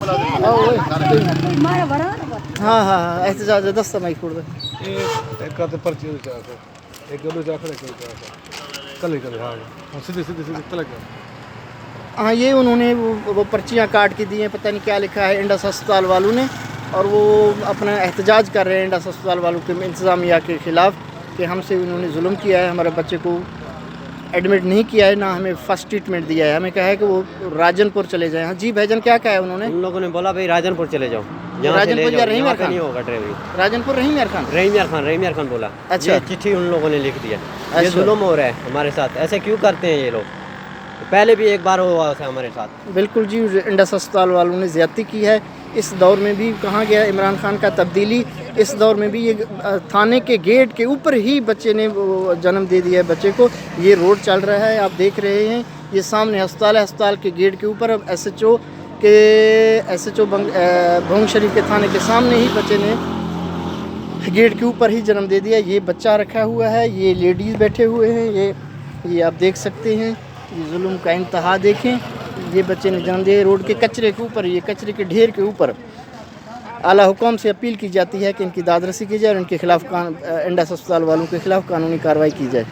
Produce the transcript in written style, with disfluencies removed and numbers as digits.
हाँ हाँ एहतजाज दस्ता माई खुर्द एक आते पर्ची एक गलो जाकर कल हाँ सीधे सीधे सीधे चला गया। हाँ ये उन्होंने वो पर्चियाँ काट के दी हैं, पता नहीं क्या लिखा है इंडस अस्पताल वालों ने, और वो अपना एहतजाज कर रहे हैं इंडस अस्पताल वालों के इंतज़ामिया के ख़िलाफ़ कि हमसे उन्होंने जुल्म किया है, हमारे बच्चे को एडमिट नहीं किया है, ना हमें फ़र्स्ट ट्रीटमेंट दिया है, हमें कहा है कि वो राजनपुर चले जाएं। हाँ जी भाईजान क्या कहा है उन्होंने? उन लोगों ने बोला भाई राजनपुर चले जाओ, राजनपुर या रहीम खान नहीं होगा ड्राइवरी। राजनपुर रहीम खान बोला। अच्छा ये चिट्ठी उन लोगों ने लिख दिया। अच्छा। ये जुल्म हो रहा है हमारे साथ, ऐसे क्यों करते हैं ये लोग? पहले भी एक बार हुआ था हमारे साथ। बिल्कुल जी, इंडस अस्पताल वालों ने ज़्यादती की है। इस दौर में भी कहाँ गया इमरान खान का तब्दीली, इस दौर में भी ये थाने के गेट के ऊपर ही बच्चे ने जन्म दे दिया है बच्चे को। ये रोड चल रहा है, आप देख रहे हैं, ये सामने अस्पताल है, अस्पताल के गेट के ऊपर अब SHO भंग शरीफ के थाने के सामने ही बच्चे ने गेट के ऊपर ही जन्म दे दिया। ये बच्चा रखा हुआ है, ये लेडीज़ बैठे हुए हैं, ये आप देख सकते हैं, ये जुल्म का इंतहा देखें। ये बच्चे ने जन्म दिया रोड के कचरे के ऊपर, ये कचरे के ढेर के ऊपर। आला हुकाम से अपील की जाती है कि इनकी दादरसी की जाए और इनके खिलाफ इंडस अस्पताल वालों के खिलाफ कानूनी कार्रवाई की जाए।